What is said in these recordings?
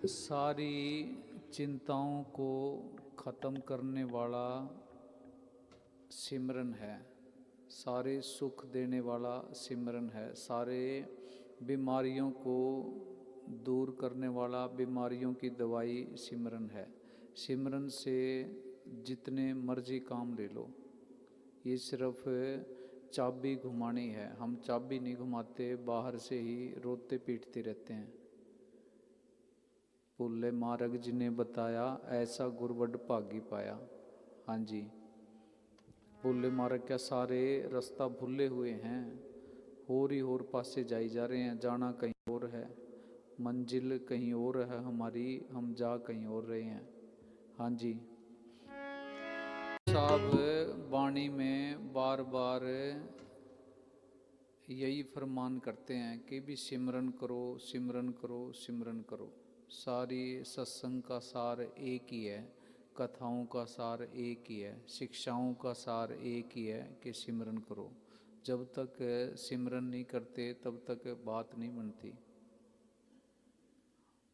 सारी चिंताओं को ख़त्म करने वाला सिमरन है, सारे सुख देने वाला सिमरन है, सारे बीमारियों को दूर करने वाला, बीमारियों की दवाई सिमरन है। सिमरन से जितने मर्जी काम ले लो, ये सिर्फ चाबी घुमानी है। हम चाबी नहीं घुमाते, बाहर से ही रोते पीटते रहते हैं। भुल्ले मार्ग जिन्हें बताया, ऐसा गुरबड भागी पाया। हाँ जी, भुल्ले मार्ग क्या, सारे रास्ता भुल्ले हुए हैं, होर ही होर पासे जाई जा रहे हैं। जाना कहीं और है, मंजिल कहीं और है हमारी, हम जा कहीं और रहे हैं। हाँ जी, साहब वाणी में बार बार यही फरमान करते हैं कि भी सिमरन करो, सिमरन करो, सिमरन करो। सारी सत्संग का सार एक ही है, कथाओं का सार एक ही है, शिक्षाओं का सार एक ही है कि सिमरन करो। जब तक सिमरन नहीं करते तब तक बात नहीं बनती।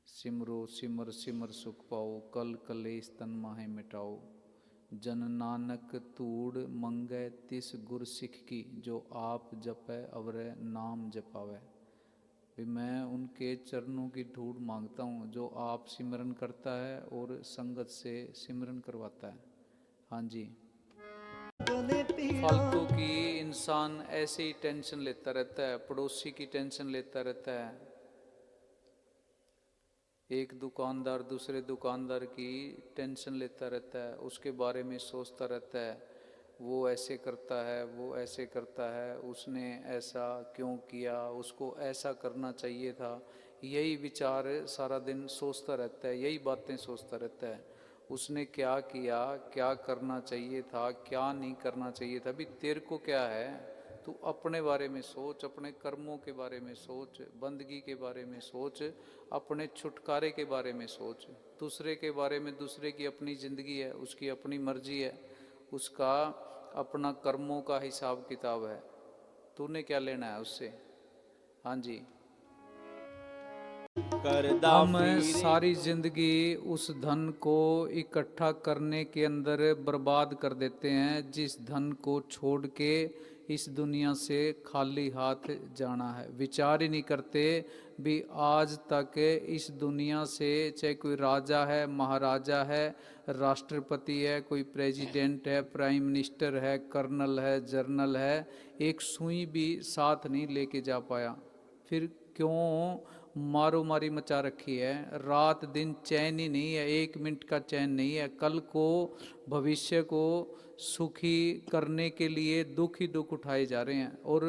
सिमरो सिमर सिमर सुख पाओ, कल कलेश तन माहे मिटाओ। जन नानक तूड़ मंगै तिस गुर सिख की, जो आप जपै अवरै नाम जपावै। भी मैं उनके चरणों की धूड़ मांगता हूँ, जो आप सिमरन करता है और संगत से सिमरन करवाता है। हाँ जी, फालतू की इंसान ऐसे ही टेंशन लेता रहता है, पड़ोसी की टेंशन लेता रहता है, एक दुकानदार दूसरे दुकानदार की टेंशन लेता रहता है, उसके बारे में सोचता रहता है, वो ऐसे करता है, वो ऐसे करता है, उसने ऐसा क्यों किया, उसको ऐसा करना चाहिए था। यही विचार सारा दिन सोचता रहता है, यही बातें सोचता रहता है। उसने क्या किया, क्या करना चाहिए था, क्या नहीं करना चाहिए था। अभी तेरे को क्या है, तू अपने बारे में सोच, अपने कर्मों के बारे में सोच, बंदगी के बारे में सोच, अपने छुटकारे के बारे में सोच। दूसरे के बारे में, दूसरे की अपनी ज़िंदगी है, उसकी अपनी मर्जी है, उसका अपना कर्मों का हिसाब किताब है, तूने क्या लेना है उससे। हाँ जी, हम सारी जिंदगी उस धन को इकट्ठा करने के अंदर बर्बाद कर देते हैं, जिस धन को छोड़ के इस दुनिया से खाली हाथ जाना है। विचार ही नहीं करते भी आज तक इस दुनिया से, चाहे कोई राजा है, महाराजा है, राष्ट्रपति है, कोई प्रेसिडेंट है, प्राइम मिनिस्टर है, कर्नल है, जर्नल है, एक सुई भी साथ नहीं लेके जा पाया। फिर क्यों मारो मारी मचा रखी है, रात दिन चैन ही नहीं है, एक मिनट का चैन नहीं है। कल को, भविष्य को सुखी करने के लिए दुख ही दुख उठाए जा रहे हैं, और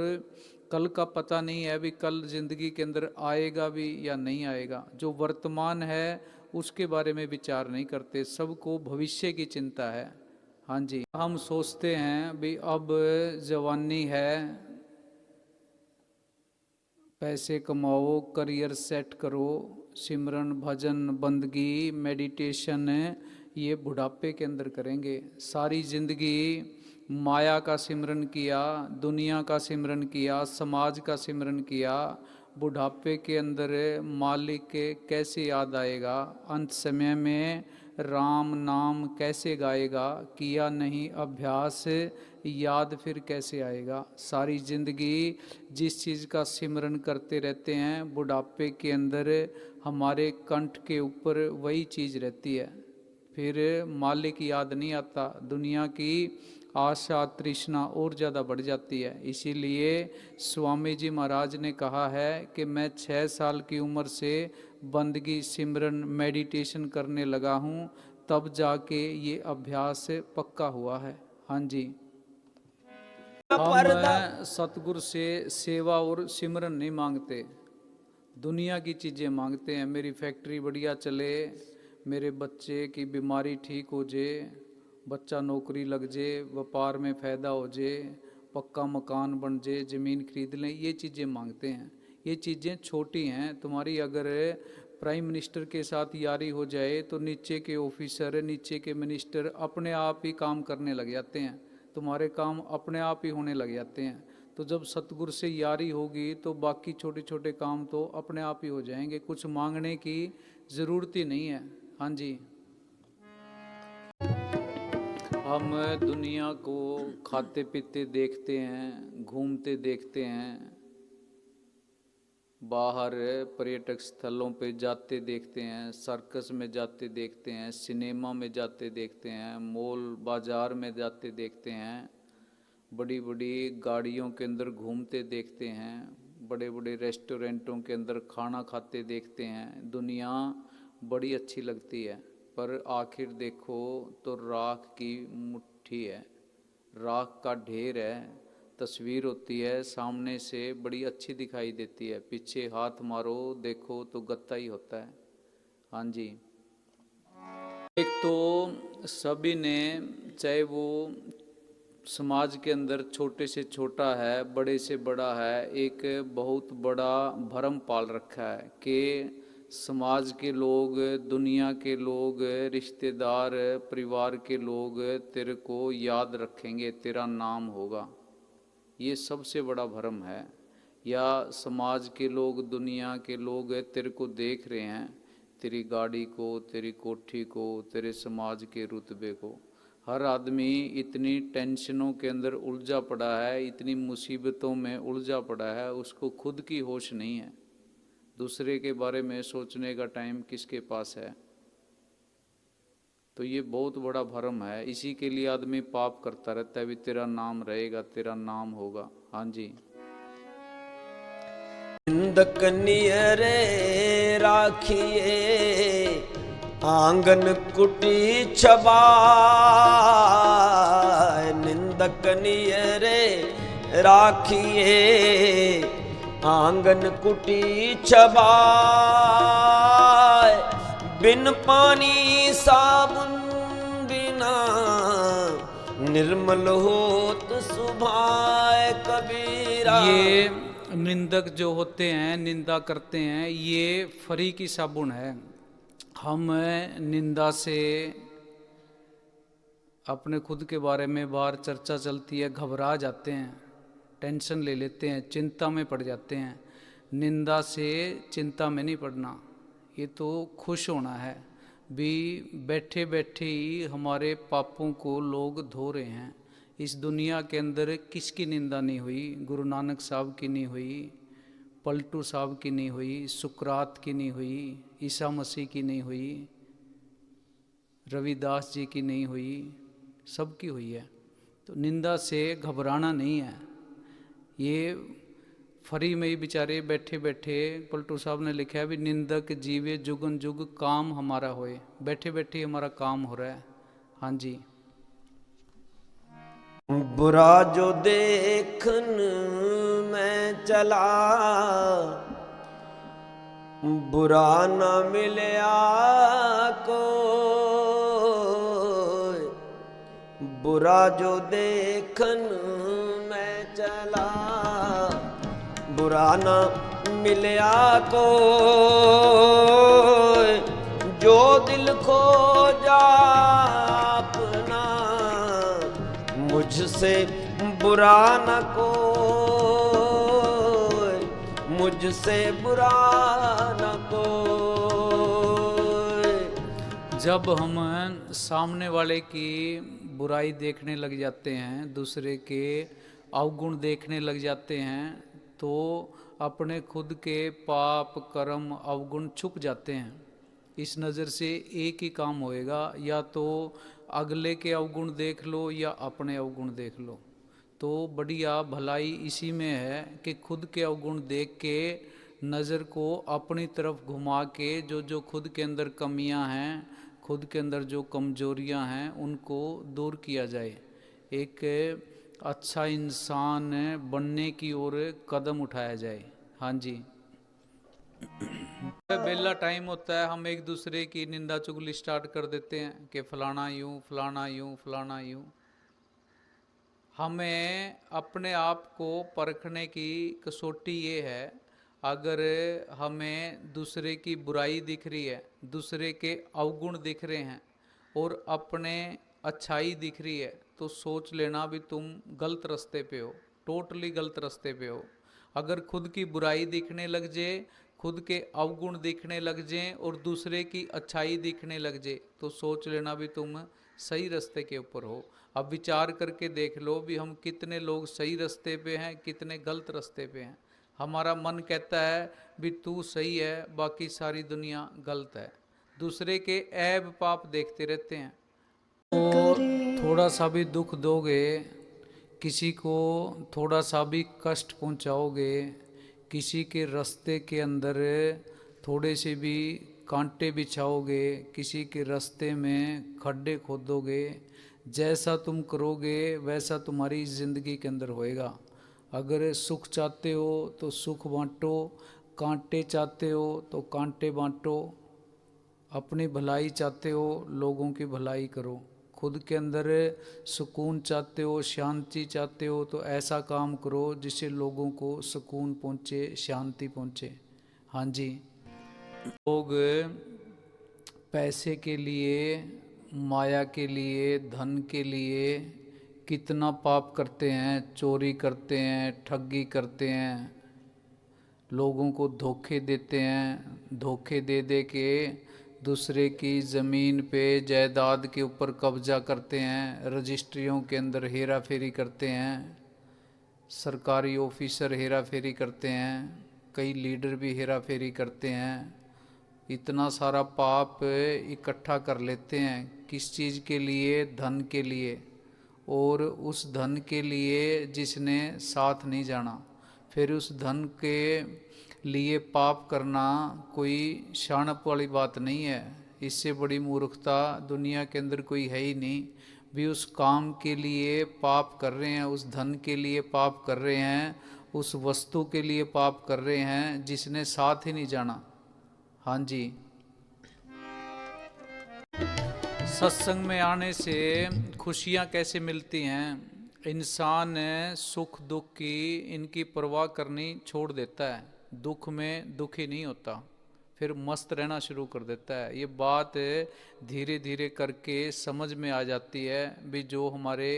कल का पता नहीं है भी कल जिंदगी के अंदर आएगा भी या नहीं आएगा। जो वर्तमान है उसके बारे में विचार नहीं करते, सबको भविष्य की चिंता है। हाँ जी, हम सोचते हैं भी अब जवानी है, पैसे कमाओ, करियर सेट करो, सिमरन भजन बंदगी मेडिटेशन ये बुढ़ापे के अंदर करेंगे। सारी जिंदगी माया का सिमरन किया, दुनिया का सिमरन किया, समाज का सिमरन किया, बुढ़ापे के अंदर मालिक के कैसे याद आएगा, अंत समय में राम नाम कैसे गाएगा, किया नहीं अभ्यास याद फिर कैसे आएगा। सारी जिंदगी जिस चीज़ का सिमरन करते रहते हैं, बुढ़ापे के अंदर हमारे कंठ के ऊपर वही चीज़ रहती है, फिर मालिक याद नहीं आता, दुनिया की आशा तृष्णा और ज़्यादा बढ़ जाती है। इसीलिए स्वामी जी महाराज ने कहा है कि मैं 6 साल की उम्र से बंदगी सिमरन मेडिटेशन करने लगा हूँ, तब जाके ये अभ्यास पक्का हुआ है। हाँ जी, हम सतगुरु से सेवा और सिमरन नहीं मांगते, दुनिया की चीज़ें मांगते हैं। मेरी फैक्ट्री बढ़िया चले, मेरे बच्चे की बीमारी ठीक हो जाए, बच्चा नौकरी लग जाए, व्यापार में फ़ायदा हो जाए, पक्का मकान बन जाए, ज़मीन खरीद लें, ये चीज़ें मांगते हैं। ये चीज़ें छोटी हैं। तुम्हारी अगर प्राइम मिनिस्टर के साथ यारी हो जाए तो नीचे के ऑफिसर, नीचे के मिनिस्टर अपने आप ही काम करने लग जाते हैं, तुम्हारे काम अपने आप ही होने लग जाते हैं। तो जब सतगुरु से यारी होगी तो बाकी छोटे छोटे काम तो अपने आप ही हो जाएंगे, कुछ मांगने की ज़रूरत ही नहीं है। हाँ जी। हम दुनिया को खाते पीते देखते हैं, घूमते देखते हैं, बाहर पर्यटक स्थलों पे जाते देखते हैं, सर्कस में जाते देखते हैं, सिनेमा में जाते देखते हैं, मॉल बाज़ार में जाते देखते हैं, बड़ी बड़ी गाड़ियों के अंदर घूमते देखते हैं, बड़े बड़े रेस्टोरेंटों के अंदर खाना खाते देखते हैं। दुनिया बड़ी अच्छी लगती है, पर आखिर देखो तो राख की मुट्ठी है, राख का ढेर है। तस्वीर होती है सामने से बड़ी अच्छी दिखाई देती है, पीछे हाथ मारो देखो तो गत्ता ही होता है। हाँ जी। एक तो सभी ने, चाहे वो समाज के अंदर छोटे से छोटा है, बड़े से बड़ा है, एक बहुत बड़ा भरम पाल रखा है कि समाज के लोग, दुनिया के लोग, रिश्तेदार, परिवार के लोग तेरे को याद रखेंगे, तेरा नाम होगा। ये सबसे बड़ा भ्रम है। या समाज के लोग, दुनिया के लोग तेरे को देख रहे हैं, तेरी गाड़ी को, तेरी कोठी को, तेरे समाज के रुतबे को। हर आदमी इतनी टेंशनों के अंदर उलझा पड़ा है, इतनी मुसीबतों में उलझा पड़ा है, उसको खुद की होश नहीं है। दूसरे के बारे में सोचने का टाइम किसके पास है? तो ये बहुत बड़ा भ्रम है। इसी के लिए आदमी पाप करता रहता है, भी तेरा नाम रहेगा, तेरा नाम होगा। हाँ जी। निंदक नियरे राखिए आंगन कुटी छबाय, निंदक नियरे राखिए आंगन कुटी छबाय, बिन पानी साबुन बिना निर्मल होत सुभाय कबीरा। ये निंदक जो होते हैं, निंदा करते हैं, ये फरी की साबुन है। हम निंदा से अपने खुद के बारे में बाहर चर्चा चलती है, घबरा जाते हैं, टेंशन ले लेते हैं, चिंता में पड़ जाते हैं। निंदा से चिंता में नहीं पड़ना, ये तो खुश होना है। भी बैठे बैठे ही हमारे पापों को लोग धो रहे हैं। इस दुनिया के अंदर किसकी निंदा नहीं हुई? गुरु नानक साहब की नहीं हुई, पलटू साहब की नहीं हुई, सुकरात की नहीं हुई, ईसा मसीह की नहीं हुई, रविदास जी की नहीं हुई, सबकी हुई है। तो निंदा से घबराना नहीं है। ये फरी में ही बेचारे बैठे बैठे, पलटू साहब ने लिखा है भी निंदक जीवे जुगन जुग काम हमारा होए। बैठे बैठे हमारा काम हो रहा है। हाँ जी। बुरा जो देखन मैं चला, बुरा न मिलया को, बुरा जो देखन मैं चला, बुरा न मिलया को, जो दिल खो जा अपना, मुझसे बुरा न कोई, मुझसे बुरा न कोई। जब हम सामने वाले की बुराई देखने लग जाते हैं, दूसरे के अवगुण देखने लग जाते हैं, तो अपने खुद के पाप कर्म अवगुण छुप जाते हैं। इस नज़र से एक ही काम होएगा, या तो अगले के अवगुण देख लो या अपने अवगुण देख लो। तो बढ़िया भलाई इसी में है कि खुद के अवगुण देख के नज़र को अपनी तरफ घुमा के जो जो खुद के अंदर कमियां हैं, खुद के अंदर जो कमजोरियां हैं, उनको दूर किया जाए। एक अच्छा इंसान बनने की ओर कदम उठाया जाए। हाँ जी। बेला टाइम होता है, हम एक दूसरे की निंदा चुगली स्टार्ट कर देते हैं कि फलाना यूं, फलाना यूं, फलाना यूं। हमें अपने आप को परखने की कसौटी ये है, अगर हमें दूसरे की बुराई दिख रही है, दूसरे के अवगुण दिख रहे हैं और अपने अच्छाई दिख रही है, तो सोच लेना भी तुम गलत रास्ते पे हो। टोटली गलत रास्ते पे हो। अगर खुद की बुराई दिखने लग जाए, खुद के अवगुण दिखने लग जाएं और दूसरे की अच्छाई दिखने लग जाए, तो सोच लेना भी तुम सही रास्ते के ऊपर हो। अब विचार करके देख लो भी हम कितने लोग सही रास्ते पे हैं, कितने गलत रास्ते पे हैं। हमारा मन कहता है भी तू सही है, बाकी सारी दुनिया गलत है। दूसरे के ऐब पाप देखते रहते हैं। तो थोड़ा सा भी दुख दोगे, किसी को थोड़ा सा भी कष्ट पहुंचाओगे, किसी के रास्ते के अंदर थोड़े से भी कांटे बिछाओगे, किसी के रास्ते में खड्डे खोदोगे, जैसा तुम करोगे वैसा तुम्हारी ज़िंदगी के अंदर होएगा। अगर सुख चाहते हो तो सुख बांटो, कांटे चाहते हो तो कांटे बांटो। अपनी भलाई चाहते हो, लोगों की भलाई करो। खुद के अंदर सुकून चाहते हो, शांति चाहते हो, तो ऐसा काम करो जिससे लोगों को सुकून पहुँचे, शांति पहुँचे। हाँ जी, लोग पैसे के लिए, माया के लिए, धन के लिए कितना पाप करते हैं, चोरी करते हैं, ठगी करते हैं, लोगों को धोखे देते हैं, धोखे दे दे के दूसरे की ज़मीन पे, जायदाद के ऊपर कब्जा करते हैं, रजिस्ट्रियों के अंदर हेरा फेरी करते हैं, सरकारी ऑफिसर हेरा फेरी करते हैं, कई लीडर भी हेरा फेरी करते हैं। इतना सारा पाप इकट्ठा कर लेते हैं, किस चीज़ के लिए? धन के लिए। और उस धन के लिए जिसने साथ नहीं जाना, फिर उस धन के लिए पाप करना कोई शानप वाली बात नहीं है। इससे बड़ी मूर्खता दुनिया के अंदर कोई है ही नहीं। भी उस काम के लिए पाप कर रहे हैं, उस धन के लिए पाप कर रहे हैं, उस वस्तु के लिए पाप कर रहे हैं जिसने साथ ही नहीं जाना। हाँ जी, सत्संग में आने से खुशियाँ कैसे मिलती हैं? इंसान सुख दुख की इनकी परवाह करनी छोड़ देता है, दुख में दुखी नहीं होता, फिर मस्त रहना शुरू कर देता है। ये बात धीरे धीरे करके समझ में आ जाती है भी जो हमारे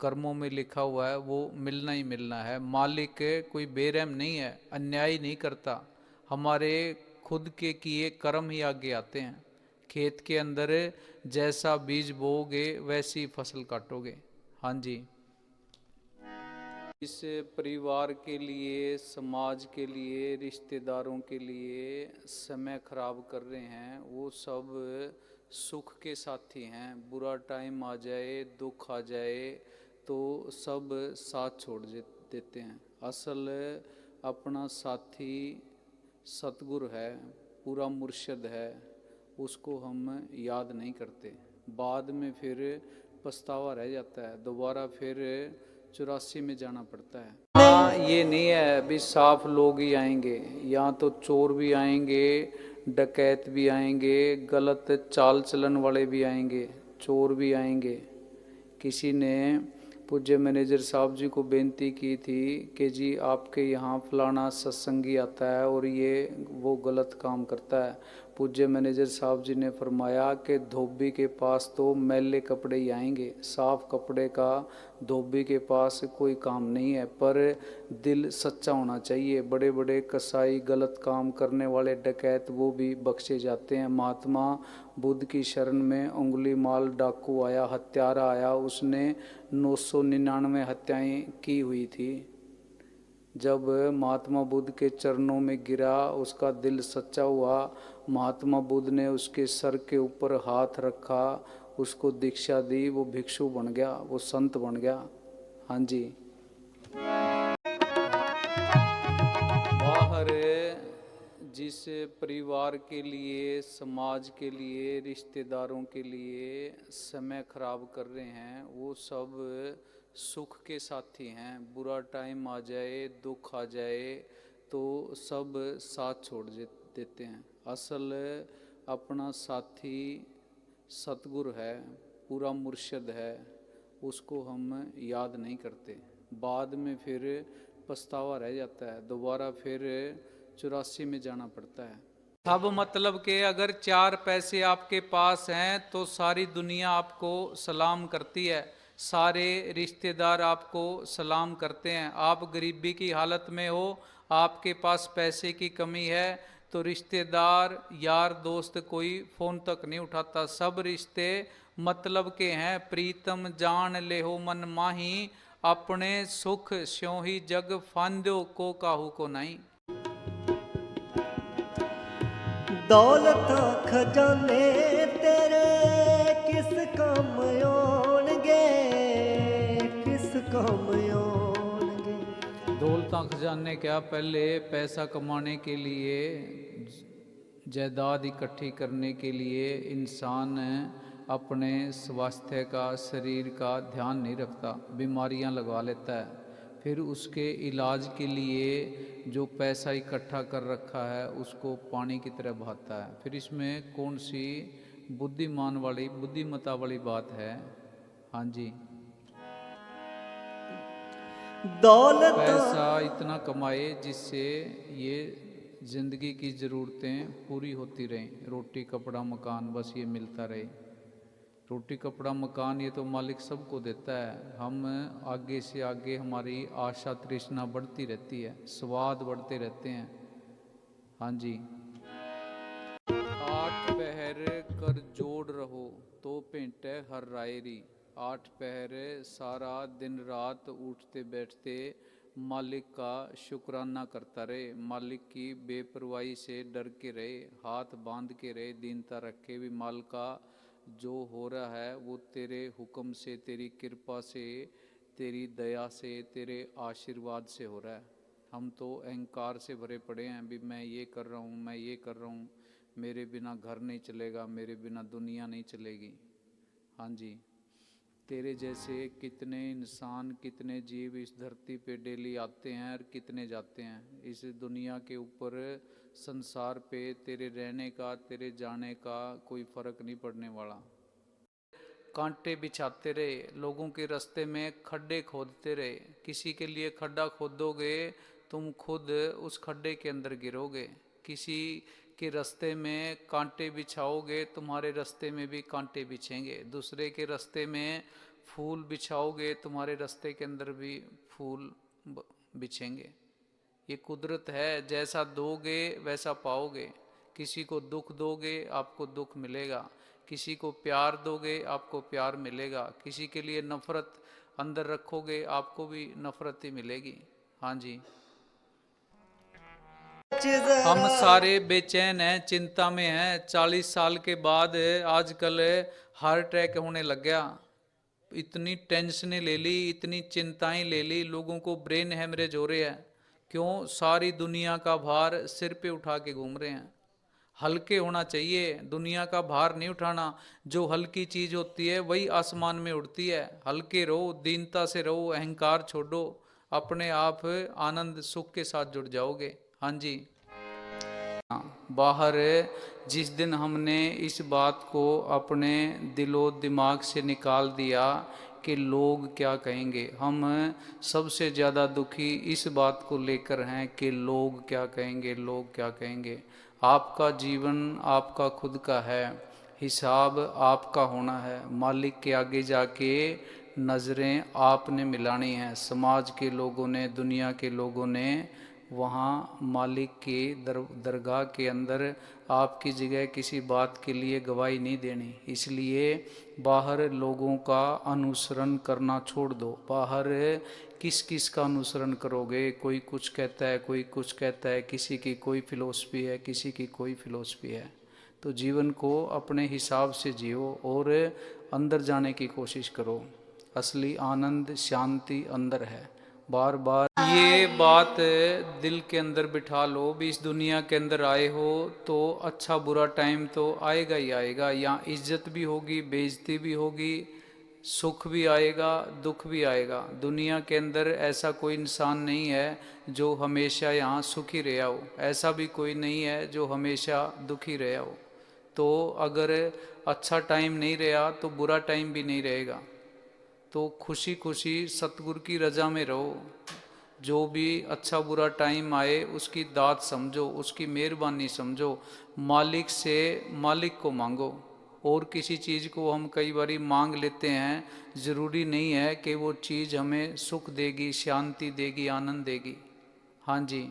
कर्मों में लिखा हुआ है वो मिलना ही मिलना है। मालिक कोई बेरहम नहीं है, अन्याय नहीं करता, हमारे खुद के किए कर्म ही आगे आते हैं। खेत के अंदर जैसा बीज बोओगे वैसी फसल काटोगे। हाँ जी, इस परिवार के लिए, समाज के लिए, रिश्तेदारों के लिए समय खराब कर रहे हैं, वो सब सुख के साथी हैं। बुरा टाइम आ जाए, दुख आ जाए तो सब साथ छोड़ देते हैं। असल अपना साथी सतगुरु है, पूरा मुर्शद है, उसको हम याद नहीं करते। बाद में फिर पछतावा रह जाता है, दोबारा फिर 84 में जाना पड़ता है। हाँ, ये नहीं है भी साफ लोग ही आएंगे, यहाँ तो चोर भी आएंगे, डकैत भी आएंगे, गलत चाल चलन वाले भी आएंगे, चोर भी आएंगे। किसी ने पूज्य मैनेजर साहब जी को बेनती की थी कि जी आपके यहाँ फलाना सत्संगी आता है और ये वो गलत काम करता है। पूज्य मैनेजर साहब जी ने फरमाया कि धोबी के पास तो मैले कपड़े ही आएंगे, साफ कपड़े का धोबी के पास कोई काम नहीं है, पर दिल सच्चा होना चाहिए। बड़े बड़े कसाई, गलत काम करने वाले डकैत वो भी बख्शे जाते हैं। महात्मा बुद्ध की शरण में उंगली माल डाकू आया, हत्यारा आया, उसने 999 हत्याएं की हुई थी। जब महात्मा बुद्ध के चरणों में गिरा, उसका दिल सच्चा हुआ, महात्मा बुद्ध ने उसके सर के ऊपर हाथ रखा, उसको दीक्षा दी, वो भिक्षु बन गया, वो संत बन गया। हाँ जी, बाहर जिस परिवार के लिए, समाज के लिए, रिश्तेदारों के लिए समय खराब कर रहे हैं, वो सब सुख के साथी हैं। बुरा टाइम आ जाए, दुख आ जाए तो सब साथ छोड़ देते हैं। असल अपना साथी सतगुरु है, पूरा मुर्शद है, उसको हम याद नहीं करते। बाद में फिर पछतावा रह जाता है, दोबारा फिर 84 में जाना पड़ता है। सब मतलब कि अगर 4 पैसे आपके पास हैं तो सारी दुनिया आपको सलाम करती है, सारे रिश्तेदार आपको सलाम करते हैं। आप गरीबी की हालत में हो, आपके पास पैसे की कमी है, तो रिश्तेदार यार दोस्त कोई फ़ोन तक नहीं उठाता। सब रिश्ते मतलब के हैं। प्रीतम जान ले हो मन माही, अपने सुख स्यों ही जग फांदो को काहू को नहीं। दौलत खजाने तेरे किस काम आउणगे, किस काम आउणगे। दौलतां खजाने क्या, पहले पैसा कमाने के लिए, जायदाद इकट्ठी करने के लिए इंसान अपने स्वास्थ्य का, शरीर का ध्यान नहीं रखता, बीमारियां लगवा लेता है। फिर उसके इलाज के लिए जो पैसा इकट्ठा कर रखा है उसको पानी की तरह बहाता है। फिर इसमें कौन सी बुद्धिमान वाली, बुद्धिमता वाली बात है? हाँ जी, दौलत पैसा इतना कमाए जिससे ये जिंदगी की ज़रूरतें पूरी होती रहें। रोटी कपड़ा मकान बस ये मिलता रहे। रोटी कपड़ा मकान ये तो मालिक सबको देता है। हम आगे से आगे हमारी आशा तृष्णा बढ़ती रहती है, स्वाद बढ़ते रहते हैं। हाँ जी, 8 पहर कर जोड़ रहो तो भेंटे हर रायरी। 8 पहर सारा दिन रात उठते बैठते मालिक का शुक्राना करता रहे, मालिक की बेपरवाही से डर के रहे, हाथ बांध के रहे, दीनता रखे भी माल का जो हो रहा है वो तेरे हुक्म से, तेरी कृपा से, तेरी दया से, तेरे आशीर्वाद से हो रहा है। हम तो अहंकार से भरे पड़े हैं, भी मैं ये कर रहा हूँ, मैं ये कर रहा हूँ, मेरे बिना घर नहीं चलेगा, मेरे बिना दुनिया नहीं चलेगी। हाँ जी, तेरे जैसे कितने इंसान, कितने जीव इस धरती पे डेली आते हैं और कितने जाते हैं। इस दुनिया के ऊपर, संसार पे तेरे रहने का, तेरे जाने का कोई फर्क नहीं पड़ने वाला। कांटे बिछाते रहे, लोगों के रास्ते में खड्डे खोदते रहे। किसी के लिए खड्डा खोदोगे तुम खुद उस खड्डे के अंदर गिरोगे। किसी के रास्ते में कांटे बिछाओगे, तुम्हारे रास्ते में भी कांटे बिछेंगे। दूसरे के रास्ते में फूल बिछाओगे, तुम्हारे रास्ते के अंदर भी फूल बिछेंगे। ये कुदरत है, जैसा दोगे वैसा पाओगे। किसी को दुख दोगे आपको दुख मिलेगा, किसी को प्यार दोगे आपको प्यार मिलेगा, किसी के लिए नफरत अंदर रखोगे आपको भी नफरत ही मिलेगी। हाँ जी, हम सारे बेचैन हैं, चिंता में हैं। 40 साल के बाद आजकल हार्ट अटैक होने लग गया। इतनी टेंशनें ले ली, इतनी चिंताएं ले ली, लोगों को ब्रेन हेमरेज हो रहे हैं। क्यों? सारी दुनिया का भार सिर पे उठा के घूम रहे हैं। हल्के होना चाहिए, दुनिया का भार नहीं उठाना। जो हल्की चीज होती है वही आसमान में उड़ती है। हल्के रहो, दीनता से रहो, अहंकार छोड़ो, अपने आप आनंद सुख के साथ जुड़ जाओगे। हाँ जी, बाहर जिस दिन हमने इस बात को अपने दिलो दिमाग से निकाल दिया कि लोग क्या कहेंगे, हम सबसे ज़्यादा दुखी इस बात को लेकर हैं कि लोग क्या कहेंगे, लोग क्या कहेंगे। आपका जीवन आपका खुद का है, हिसाब आपका होना है। मालिक के आगे जाके नज़रें आपने मिलानी हैं। समाज के लोगों ने, दुनिया के लोगों ने वहाँ मालिक के दरगाह के अंदर आपकी जगह किसी बात के लिए गवाही नहीं देनी। इसलिए बाहर लोगों का अनुसरण करना छोड़ दो। बाहर किस किस का अनुसरण करोगे? कोई कुछ कहता है, कोई कुछ कहता है, किसी की कोई फिलॉसफी है, किसी की कोई फिलॉसफी है। तो जीवन को अपने हिसाब से जियो और अंदर जाने की कोशिश करो। असली आनंद, शांति अंदर है। बार बार ये बात दिल के अंदर बिठा लो भी, इस दुनिया के अंदर आए हो तो अच्छा बुरा टाइम तो आएगा ही आएगा। यहाँ इज्जत भी होगी, बेइज्जती भी होगी, सुख भी आएगा, दुख भी आएगा। दुनिया के अंदर ऐसा कोई इंसान नहीं है जो हमेशा यहाँ सुखी रहा हो, ऐसा भी कोई नहीं है जो हमेशा दुखी रहा हो। तो अगर अच्छा टाइम नहीं रहा तो बुरा टाइम भी नहीं रहेगा। तो खुशी खुशी सतगुरु की रजा में रहो। जो भी अच्छा बुरा टाइम आए उसकी दात समझो, उसकी मेहरबानी समझो, मालिक से मालिक को मांगो। और किसी चीज़ को हम कई बारी मांग लेते हैं, ज़रूरी नहीं है कि वो चीज़ हमें सुख देगी, शांति देगी, आनंद देगी। हाँ जी।